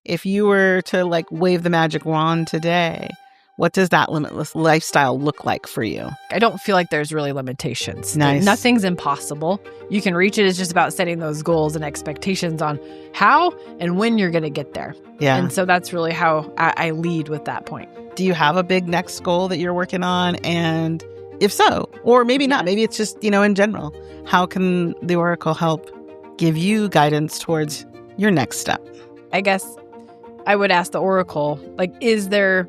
if you were to like wave the magic wand today, what does that limitless lifestyle look like for you? I don't feel like there's really limitations. Nice. Nothing's impossible. You can reach it. It's just about setting those goals and expectations on how and when you're going to get there. Yeah. And so that's really how I lead with that point. Do you have a big next goal that you're working on? And if so, or maybe not, maybe it's just, in general, how can the Oracle help give you guidance towards your next step? I guess I would ask the Oracle, like, is there...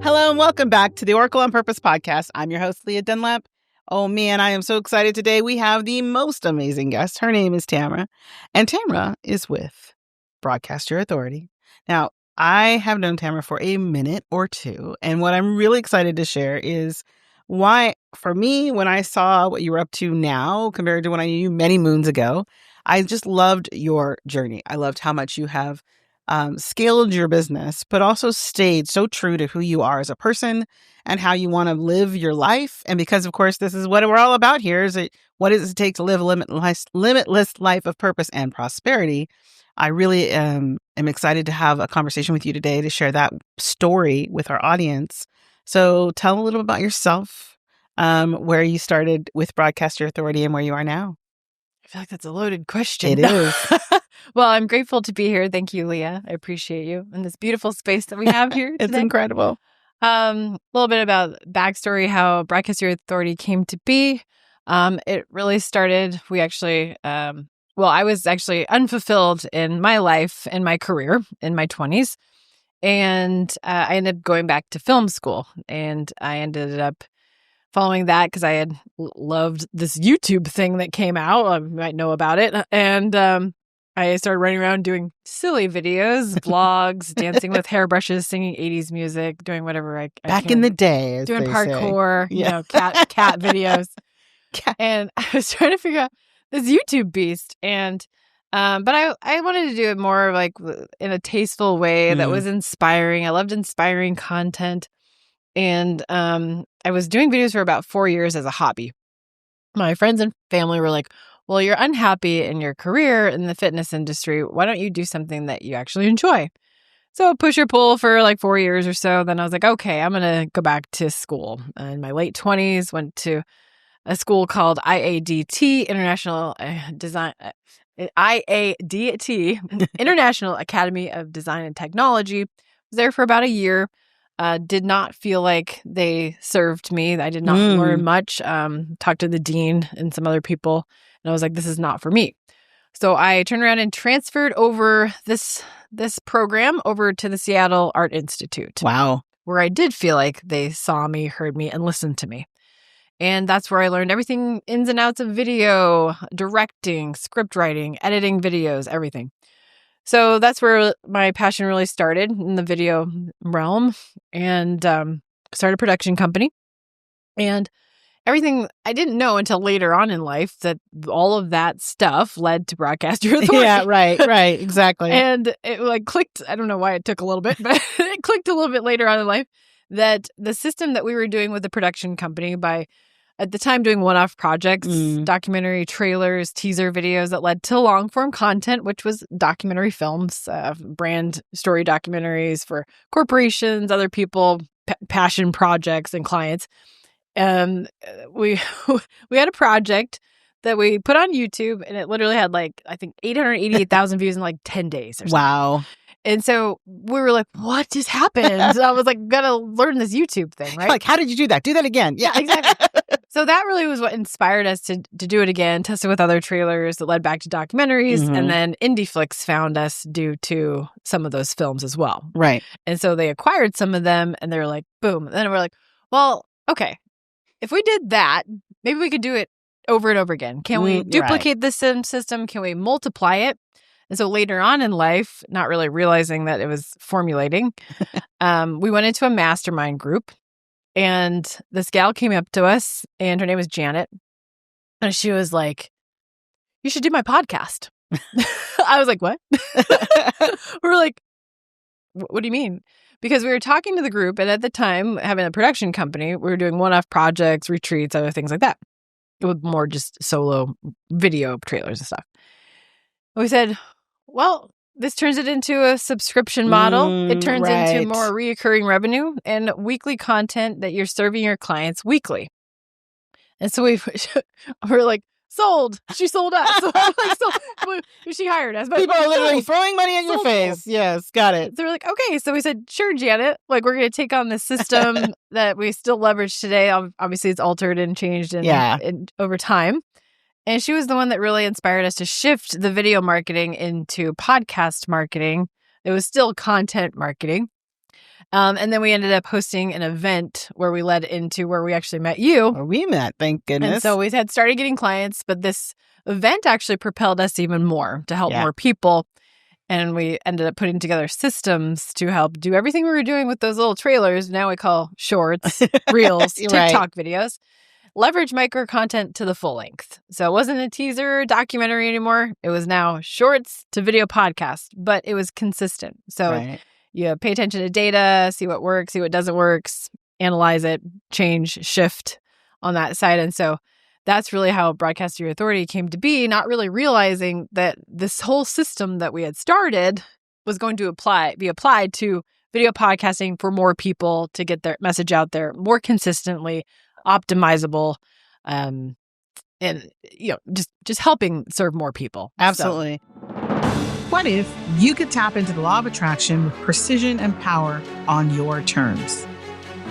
Hello and welcome back to the Oracle on Purpose podcast. I'm your host, Leah Dunlap. Oh man, I am so excited today. We have the most amazing guest. Her name is Tamara, and Tamara is with Broadcast Your Authority. Now, I have known Tamara for a minute or two, and what I'm really excited to share is why, for me, when I saw what you were up to now compared to when I knew you many moons ago, I just loved your journey. I loved how much you have scaled your business, but also stayed so true to who you are as a person and how you want to live your life. And because, of course, this is what we're all about here, is what does it take to live a limitless life of purpose and prosperity? I really am excited to have a conversation with you today to share that story with our audience. So tell a little about yourself, where you started with Broadcast Your Authority and where you are now. I feel like that's a loaded question. It is. Well, I'm grateful to be here. Thank you, Leah. I appreciate you in this beautiful space that we have here today. It's incredible. A little bit about backstory, how Broadcast Your Authority came to be. It really started, I was actually unfulfilled in my life and my career in my 20s. And I ended up going back to film school. And I ended up following that because I had loved this YouTube thing that came out. You might know about it. And I started running around doing silly videos, vlogs, dancing with hairbrushes, singing 80s music, doing whatever I Back can. in the day, as doing they parkour, say. cat videos. And I was trying to figure out this YouTube beast. And but I wanted to do it more like in a tasteful way that was inspiring. I loved inspiring content. And I was doing videos for about 4 years as a hobby. My friends and family were like, well, you're unhappy in your career in the fitness industry. Why don't you do something that you actually enjoy? So push or pull for like 4 years or so. Then I was like, okay, I'm going to go back to school. In my late 20s, went to a school called IADT, International Academy of Design and Technology. Was there for about a year. Did not feel like they served me. I did not learn much. Talked to the dean and some other people, and I was like, this is not for me. So I turned around and transferred over this program over to the Seattle Art Institute. Wow. Where I did feel like they saw me, heard me, and listened to me. And that's where I learned everything, ins and outs of video, directing, script writing, editing videos, everything. So that's where my passion really started in the video realm, and started a production company. And everything, I didn't know until later on in life that all of that stuff led to Broadcast Your Authority. Yeah, right, exactly. And it like clicked, I don't know why it took a little bit, but it clicked a little bit later on in life that the system that we were doing with the production company by, at the time, doing one-off projects, documentary trailers, teaser videos that led to long-form content, which was documentary films, brand story documentaries for corporations, other people, passion projects, and clients. We had a project that we put on YouTube, and it literally had like, I think 888,000 views in like 10 days or something. Wow. And so we were like, what just happened? So I was like, gotta learn this YouTube thing, right? Like, how did you do that? Do that again. Yeah, exactly. So that really was what inspired us to do it again, test it with other trailers that led back to documentaries. And then IndieFlix found us due to some of those films as well. Right. And so they acquired some of them, and they were like, boom. And then we're like, well, okay, if we did that, maybe we could do it over and over again. Can we duplicate this system? Can we multiply it? And so later on in life, not really realizing that it was formulating, we went into a mastermind group, and this gal came up to us, and her name was Janet. And she was like, you should do my podcast. I was like, what? We were like, what do you mean? Because we were talking to the group, and at the time, having a production company, we were doing one-off projects, retreats, other things like that. with more just solo video trailers and stuff. We said, well, this turns it into a subscription model. It turns into more reoccurring revenue and weekly content that you're serving your clients weekly. And so we're like, sold. She sold us. She hired us. But people are literally throwing money at your face. Yes, got it. So we're like, okay. So we said, sure, Janet. Like, we're going to take on this system that we still leverage today. Obviously, it's altered and changed over time. And she was the one that really inspired us to shift the video marketing into podcast marketing. It was still content marketing. And then we ended up hosting an event where we led into where we actually met you. Where we met, thank goodness. And so we had started getting clients, but this event actually propelled us even more to help more people. And we ended up putting together systems to help do everything we were doing with those little trailers. Now we call shorts, reels, TikTok videos. Leverage micro content to the full length. So it wasn't a teaser documentary anymore. It was now shorts to video podcast, but it was consistent. So you pay attention to data, see what works, see what doesn't work, analyze it, change, shift on that side. And so that's really how Broadcast Your Authority came to be, not really realizing that this whole system that we had started was going to be applied to video podcasting for more people to get their message out there more consistently, optimizable, and just helping serve more people. Absolutely. What if you could tap into the law of attraction with precision and power on your terms?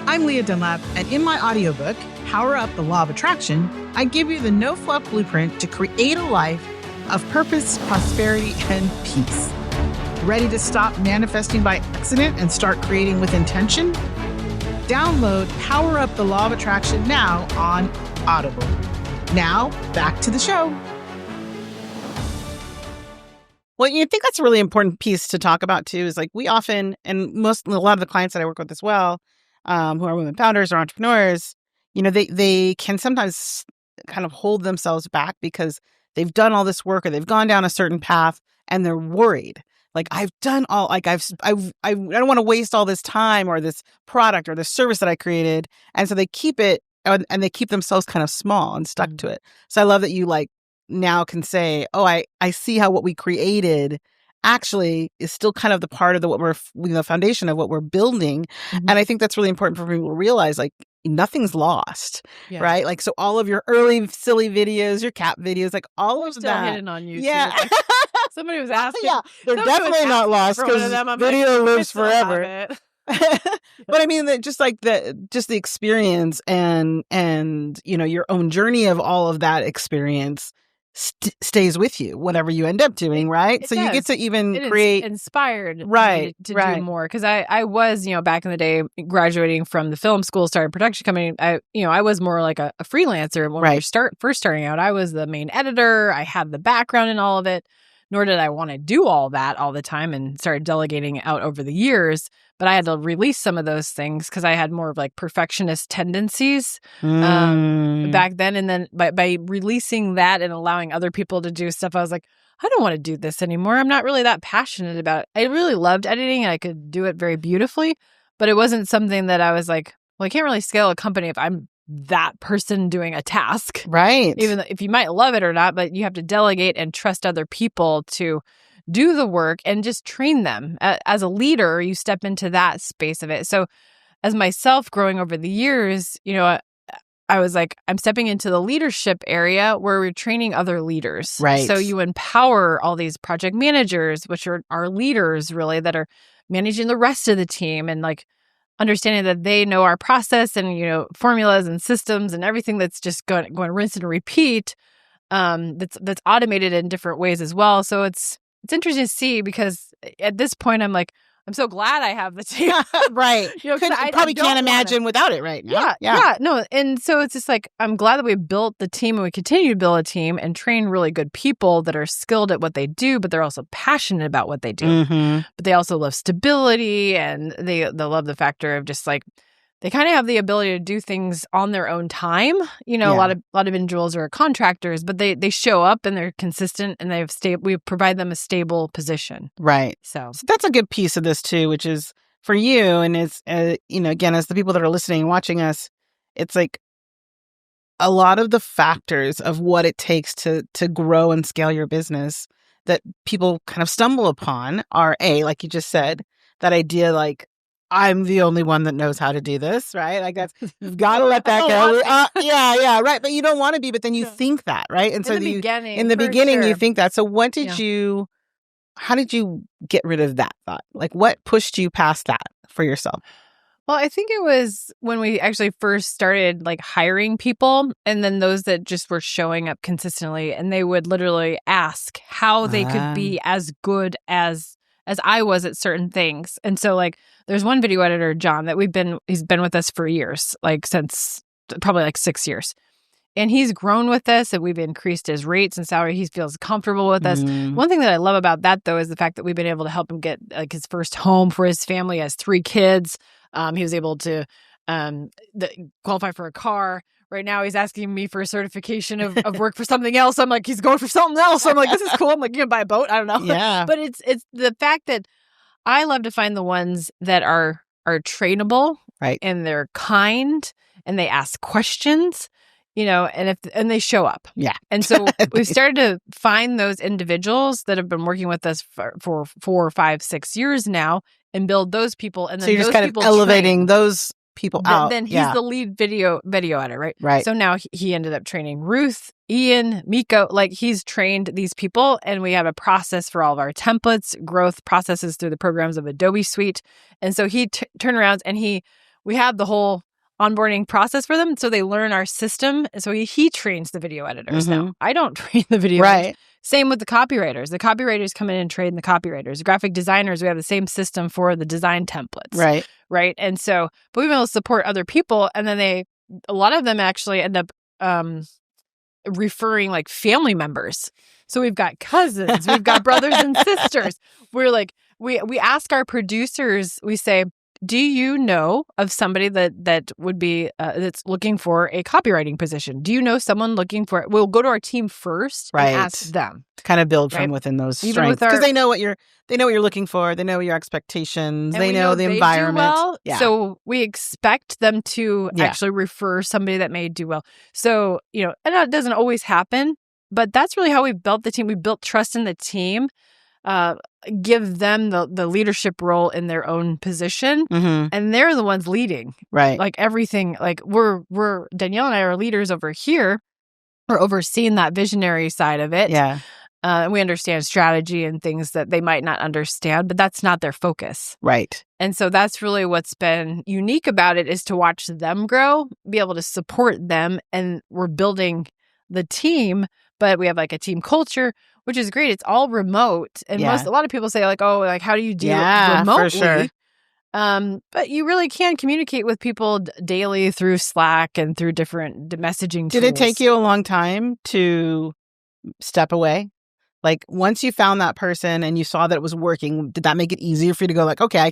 I'm Leah Dunlap, and in my audiobook, Power Up the Law of Attraction, I give you the no-fluff blueprint to create a life of purpose, prosperity, and peace. Ready to stop manifesting by accident and start creating with intention? Download Power Up the Law of Attraction now on Audible. Now, back to the show. Well, you think that's a really important piece to talk about too, is like we often, and a lot of the clients that I work with as well, who are women founders or entrepreneurs, they can sometimes kind of hold themselves back because they've done all this work or they've gone down a certain path and they're worried. Like I've done all, like I don't want to waste all this time or this product or this service that I created. And so they keep it and they keep themselves kind of small and stuck to it. So I love that you now can say, oh, I see how what we created actually is still kind of the part of what we're, the foundation of what we're building. Mm-hmm. And I think that's really important for people to realize, like, nothing's lost, right? Like, so all of your early silly videos, your cat videos, like all of that. Hidden on YouTube. Yeah. Somebody was asking. Yeah, they're definitely not lost because video lives forever. But I mean, just the experience and your own journey of all of that experience stays with you, whatever you end up doing, right? So you get to even create inspired, right, to do more. Because I was, back in the day, graduating from the film school, started a production company. I was more like a freelancer when we were first starting out. I was the main editor. I had the background in all of it. Nor did I want to do all that all the time, and started delegating out over the years. But I had to release some of those things because I had more of like perfectionist tendencies back then. And then by releasing that and allowing other people to do stuff, I was like, I don't want to do this anymore. I'm not really that passionate about it. I really loved editing and I could do it very beautifully, but it wasn't something that I was like, well, I can't really scale a company if I'm that person doing a task. Right. Even if you might love it or not, but you have to delegate and trust other people to do the work and just train them. As a leader, you step into that space of it. So as myself growing over the years, I was like, I'm stepping into the leadership area where we're training other leaders. Right. So you empower all these project managers, which are our leaders really, that are managing the rest of the team and like understanding that they know our process and, formulas and systems and everything that's just going to rinse and repeat. That's automated in different ways as well. So it's interesting to see because at this point I'm like, I'm so glad I have the team. Right. I probably can't imagine without it right now. Yeah. No. And so it's just like, I'm glad that we built the team and we continue to build a team and train really good people that are skilled at what they do, but they're also passionate about what they do. Mm-hmm. But they also love stability and they love the factor of just like, they kind of have the ability to do things on their own time. A lot of individuals are contractors, but they show up and they're consistent and we provide them a stable position. Right. So that's a good piece of this too, which is for you. And it's, again, as the people that are listening and watching us, it's like a lot of the factors of what it takes to grow and scale your business that people kind of stumble upon are like you just said, that idea like, I'm the only one that knows how to do this, right? Like you've got to let that go. Yeah, right. But you don't want to be, but then you think that, right? And so in the beginning, sure. you think that. So how did you get rid of that thought? Like what pushed you past that for yourself? Well, I think it was when we actually first started like hiring people, and then those that just were showing up consistently, and they would literally ask how they could be as good as I was at certain things. And so like there's one video editor, John, that he's been with us for years, like since probably like 6 years. And he's grown with us, and we've increased his rates and salary. He feels comfortable with us. One thing that I love about that, though, is the fact that we've been able to help him get like his first home for his family. He has 3 kids. He was able to qualify for a car. Right now, he's asking me for a certification of work for something else. I'm like, he's going for something else. I'm like, this is cool. I'm like, you can buy a boat. I don't know. Yeah. But it's the fact that I love to find the ones that are trainable, right, and they're kind, and they ask questions. And they show up. Yeah. And so we've started to find those individuals that have been working with us for 4, 5, 6 years now, and build those people. And then so you're those just kind of elevating those people out. Then he's the lead video editor, right? Right. So now he ended up training Ruth, Ian, Miko. Like he's trained these people, and we have a process for all of our templates, growth processes through the programs of Adobe Suite. And so he turnarounds, and we have the whole onboarding process for them, so they learn our system. So he trains the video editors now. I don't train the video editors. Same with the copywriters. The copywriters come in and train the copywriters. Graphic designers, we have the same system for the design templates. Right. And so, but we've been able to support other people, and then a lot of them actually end up referring like family members. So we've got cousins, we've got brothers and sisters. We're like, we ask our producers, we say, do you know of somebody that would be that's looking for a copywriting position? Do you know someone looking for it? We'll go to our team first and ask them to kind of build from within those strengths, because they know what you're looking for. They know your expectations. They know the environment. Well, so we expect them to actually refer somebody that may do well. So and that doesn't always happen, but that's really how we built the team. We built trust in the team. Give them the leadership role in their own position, and they're the ones leading, right? Like everything, like we're Danielle and I are leaders over here. We're overseeing that visionary side of it. Yeah. We understand strategy and things that they might not understand, but that's not their focus. Right. And so that's really what's been unique about it, is to watch them grow, be able to support them, and we're building the team, but we have like a team culture, which is great. It's all remote. And a lot of people say like, oh, like how do you do it remotely? For sure. But you really can communicate with people daily through Slack and through different messaging tools. Did it take you a long time to step away? Like once you found that person and you saw that it was working, did that make it easier for you to go like, okay, I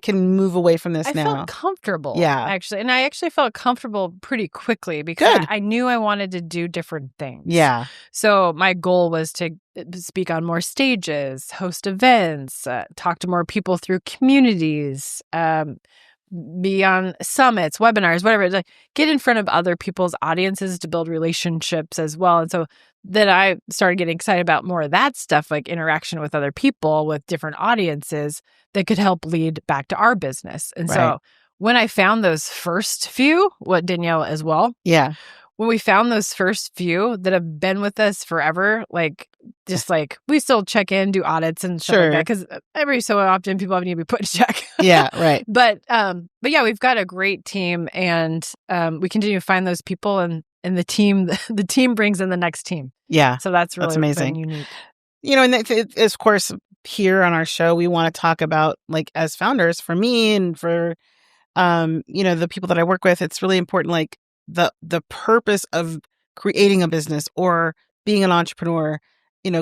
can move away from this now? I felt comfortable, actually. And I actually felt comfortable pretty quickly because I knew I wanted to do different things. Yeah. So my goal was to speak on more stages, host events, talk to more people through communities, be on summits, webinars, whatever. Like get in front of other people's audiences to build relationships as well. And so then I started getting excited about more of that stuff, like interaction with other people, with different audiences that could help lead back to our business. And so when I found those first few, what Danielle as well. Yeah. When we found those first few that have been with us forever, like just like we still check in, do audits and stuff like that, because every so often people need to be put in check. Yeah, right. But yeah, we've got a great team, and we continue to find those people, and the team brings in the next team. Yeah, so that's really amazing. Unique. And of course here on our show we want to talk about, like, as founders, for me and for the people that I work with, it's really important, like the purpose of creating a business or being an entrepreneur,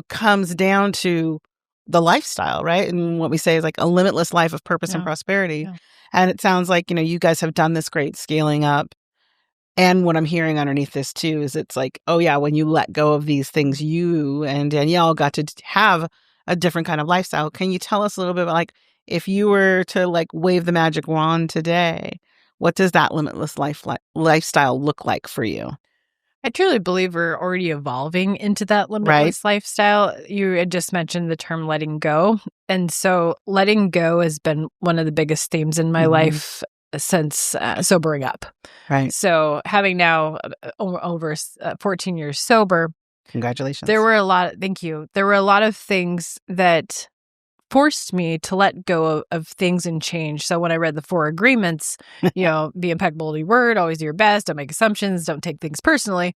comes down to the lifestyle, right? And what we say is like a limitless life of purpose and prosperity. Yeah. And it sounds like, you guys have done this great scaling up. And what I'm hearing underneath this too is it's like, oh yeah, when you let go of these things, you and Danielle got to have a different kind of lifestyle. Can you tell us a little bit about, like, if you were to like wave the magic wand today, What does that limitless lifestyle look like for you? I truly believe we're already evolving into that limitless lifestyle. You had just mentioned the term letting go. And so letting go has been one of the biggest themes in my life since sobering up. Right. So having now over 14 years sober. Congratulations. Thank you. There were a lot of things that forced me to let go of things and change. So when I read the 4 agreements, be impeccable to your word, always do your best, don't make assumptions, don't take things personally.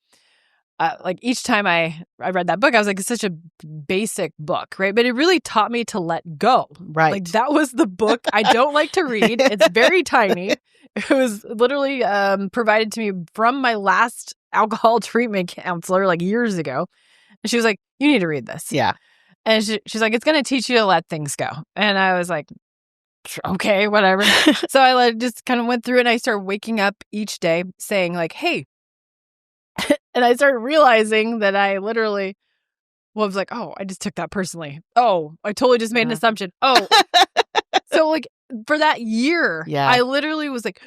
Like each time I read that book, I was like, it's such a basic book, right? But it really taught me to let go. Right. Like that was the book I don't like to read. It's very tiny. It was literally provided to me from my last alcohol treatment counselor like years ago. And she was like, you need to read this. Yeah. And she's like, it's going to teach you to let things go. And I was like, okay, whatever. So I just kind of went through and I started waking up each day saying like, hey. And I started realizing that I literally was like, oh, I just took that personally. Oh, I totally just made an assumption. Oh. So like for that year, I literally was like,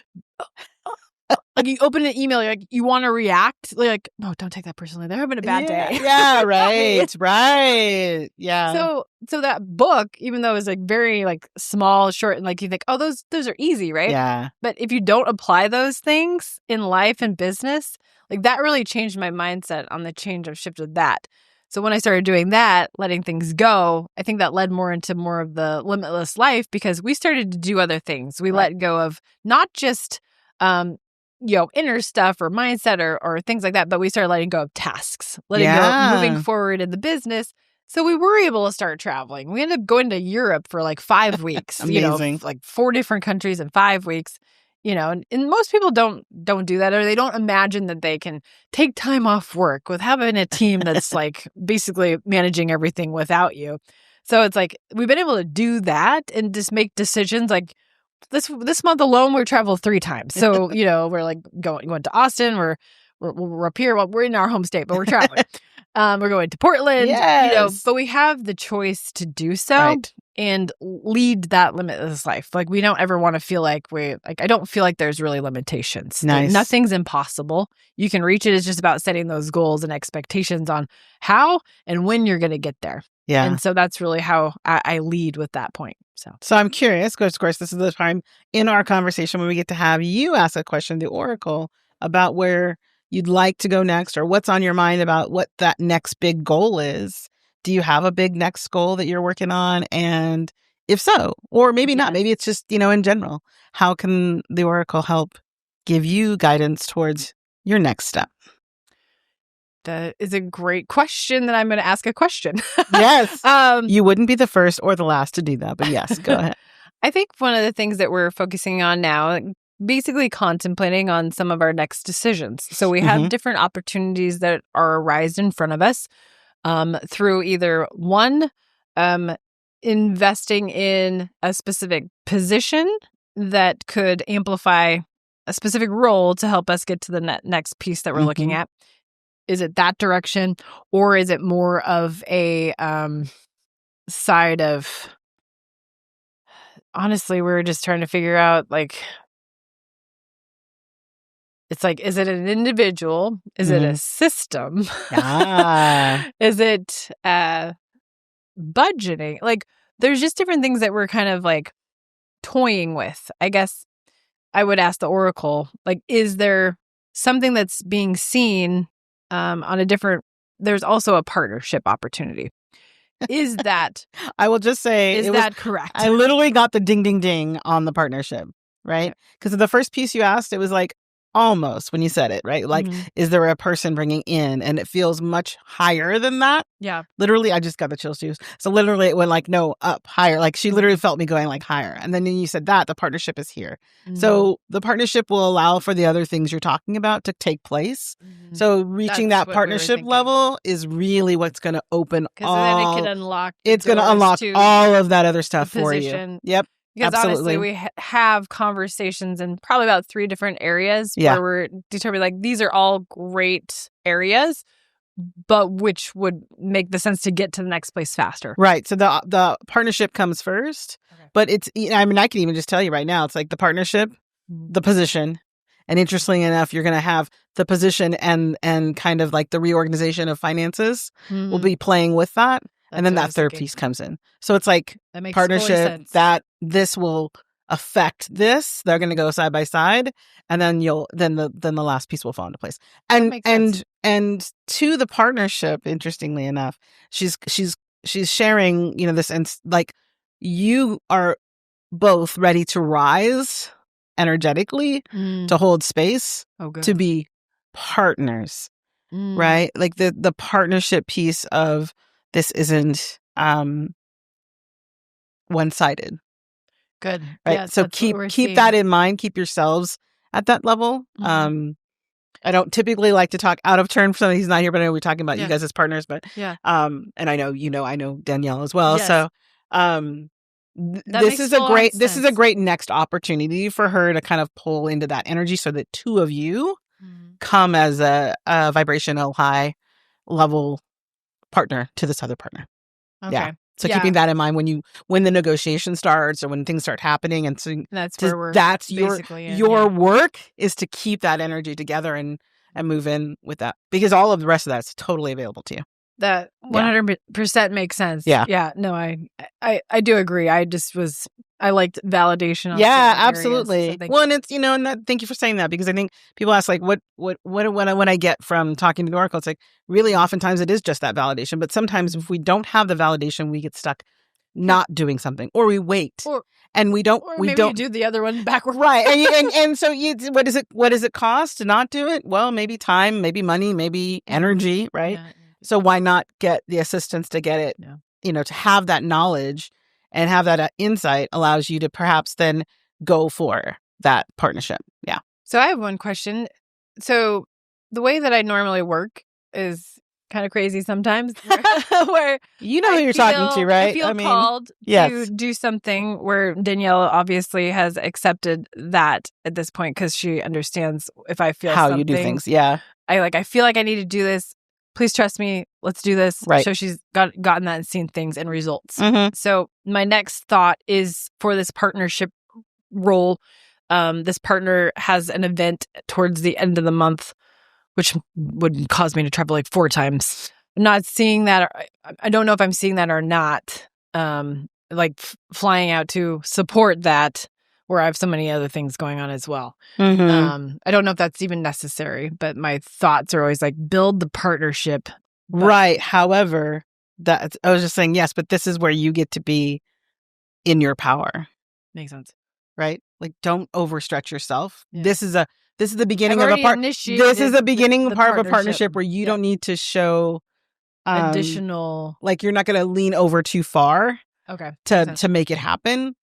like you open an email, you're like, you want to react? Like, no, don't take that personally. They're having a bad day. Yeah, right. Right. Yeah. So that book, even though it was like very like small, short, and like you think, oh, those are easy, right? Yeah. But if you don't apply those things in life and business, like that really changed my mindset on the change of shift of that. So when I started doing that, letting things go, I think that led more into more of the limitless life because we started to do other things. We let go of not just inner stuff or mindset or things like that, but we started letting go of tasks, letting go, moving forward in the business. So we were able to start traveling. We ended up going to Europe for like 5 weeks, Amazing. Like 4 different countries in 5 weeks, and most people don't do that, or they don't imagine that they can take time off work with having a team that's like basically managing everything without you. So it's like, we've been able to do that and just make decisions like, this month alone, we traveled 3 times. So, we're like going to Austin. We're up here. Well, we're in our home state, but we're traveling. We're going to Portland, but we have the choice to do so and lead that limitless life. Like we don't ever want to feel like I don't feel like there's really limitations. Nice. Nothing's impossible. You can reach it. It's just about setting those goals and expectations on how and when you're going to get there. Yeah. And so that's really how I lead with that point. So I'm curious, because of course, this is the time in our conversation when we get to have you ask a question, the Oracle, about where you'd like to go next or what's on your mind about what that next big goal is. Do you have a big next goal that you're working on? And if so, or maybe not, maybe it's just, in general, how can the Oracle help give you guidance towards your next step? That is a great question that I'm going to ask a question. Yes. You wouldn't be the first or the last to do that, but yes, go ahead. I think one of the things that we're focusing on now, basically contemplating on some of our next decisions. So we have different opportunities that are arise in front of us through either one, investing in a specific position that could amplify a specific role to help us get to the next piece that we're looking at. Is it that direction, or is it more of a side of, honestly, we're just trying to figure out, like, it's like, is it an individual? Is it a system? Is it budgeting? Like, there's just different things that we're kind of like toying with. I guess I would ask the Oracle, like, is there something that's being seen on a different, there's also a partnership opportunity. Is that, I will just say, is that correct? I literally got the ding, ding, ding on the partnership, right? Because the first piece you asked, it was like almost when you said it, right? Like, is there a person bringing in? And it feels much higher than that. Yeah. Literally, I just got the chills too. So literally it went like, no, up, higher. Like she literally felt me going like higher. And then you said that the partnership is here. So the partnership will allow for the other things you're talking about to take place. So reaching that partnership level is really what's going to open all. Because then it can unlock. It's going to unlock all of that other stuff for you. Yep. Because absolutely. Honestly, we have conversations in probably about 3 different areas where we're determining, like, these are all great areas, but which would make the sense to get to the next place faster. Right. So the partnership comes first, but it's, I mean, I can even just tell you right now, it's like the partnership the position. And interestingly enough, you're going to have the position and kind of like the reorganization of finances will be playing with that. And then that third piece comes in. So it's like that makes partnership that this will affect this. They're going to go side by side, and then the last piece will fall into place. And to the partnership, interestingly enough, she's sharing, this, and like you are both ready to rise energetically to hold space to be partners, right? Like the partnership piece of this isn't one-sided. Good. Right. Yes, so keep that in mind. Keep yourselves at that level. I don't typically like to talk out of turn for somebody who's not here, but I know we're talking about you guys as partners, but and I know Danielle as well. Yes. So this is a great next opportunity for her to kind of pull into that energy so that two of you come as a vibrational high level partner to this other partner. Okay. Yeah. So keeping that in mind when the negotiation starts or when things start happening, and so that's your work is to keep that energy together and move in with that, because all of the rest of that's totally available to you. That 100% makes sense. Yeah. Yeah. No, I do agree. I liked validation. Yeah, absolutely. Areas, so well, and it's, and that, thank you for saying that, because I think people ask like, what I get from talking to the Oracle? It's like, really oftentimes it is just that validation. But sometimes if we don't have the validation, we get stuck not doing something, or we wait and we don't, you do the other one backwards. Right. And so what does it cost to not do it? Well, maybe time, maybe money, maybe energy, right? Yeah. So why not get the assistance to get it, to have that knowledge and have that insight allows you to perhaps then go for that partnership. Yeah. So I have one question. So the way that I normally work is kind of crazy sometimes, where who you're talking to, right? I feel called to do something where Danielle obviously has accepted that at this point, because she understands if I feel how you do things. Yeah. I feel like I need to do this. Please trust me. Let's do this. Right. So she's gotten that and seen things and results. So my next thought is for this partnership role. This partner has an event towards the end of the month, which would cause me to travel like 4 times. I'm not seeing that. I don't know if I'm seeing that or not. Flying out to support that, where I have so many other things going on as well. I don't know if that's even necessary, but my thoughts are always like, build the partnership. Right. However, I was just saying, yes, but this is where you get to be in your power. Makes sense. Right? Like, don't overstretch yourself. Yeah. This is the beginning of a part. This is the beginning part of a partnership where you don't need to show additional. Like, you're not going to lean over too far. Okay. To make it happen,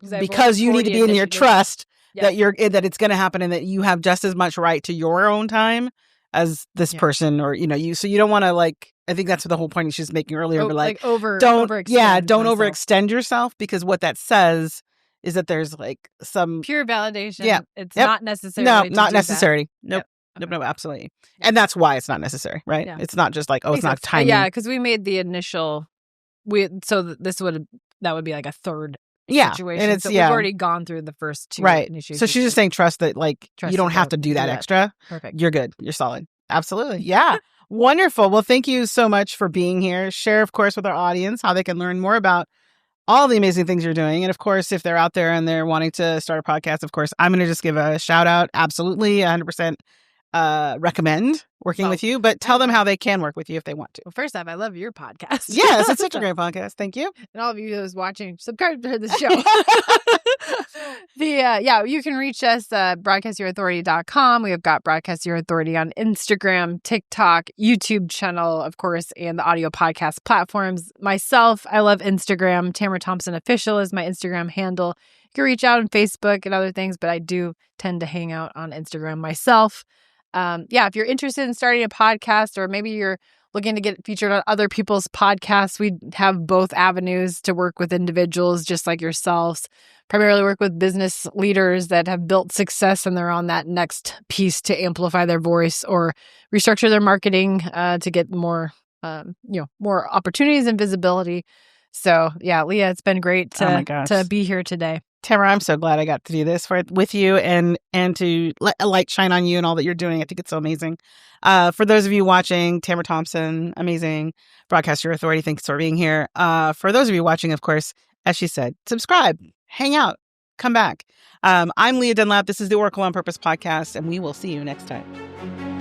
because you need to be in your trust that it's going to happen, and that you have just as much right to your own time as this person, or you. So you don't want to I think that's the whole point she's making earlier. But don't overextend yourself, because what that says is that there's some pure validation. Yeah, it's not necessary. No, not necessary. That. Nope. No, absolutely. And that's why it's not necessary, right? Yeah. It's not just it's not tiny. Yeah, because we made the initial. That would be like a third situation. And it's, we've already gone through the first 2 initiations. So she's just saying trust that you don't have to do that extra. Perfect. You're good. You're solid. Absolutely. Yeah. Wonderful. Well, thank you so much for being here. Share, of course, with our audience how they can learn more about all the amazing things you're doing. And of course, if they're out there and they're wanting to start a podcast, of course, I'm going to just give a shout out. Absolutely. 100%. Recommend working with you, but tell them how they can work with you if they want to. Well, first off, I love your podcast. Yes, it's such a great podcast. Thank you. And all of you who's watching, subscribe to the show. You can reach us at broadcastyourauthority.com. We have got Broadcast Your Authority on Instagram, TikTok, YouTube channel, of course, and the audio podcast platforms. Myself, I love Instagram. Tamara Thompson Official is my Instagram handle. You can reach out on Facebook and other things, but I do tend to hang out on Instagram myself. If you're interested in starting a podcast, or maybe you're looking to get featured on other people's podcasts, we have both avenues to work with individuals just like yourselves. Primarily work with business leaders that have built success and they're on that next piece to amplify their voice or restructure their marketing to get more opportunities and visibility. So Leah, it's been great to be here today. Tamara, I'm so glad I got to do this with you and to let a light shine on you and all that you're doing. I think it's so amazing. For those of you watching, Tamara Thompson, amazing broadcaster authority. Thanks for being here. For those of you watching, of course, as she said, subscribe, hang out, come back. I'm Leah Dunlap. This is the Oracle on Purpose podcast, and we will see you next time.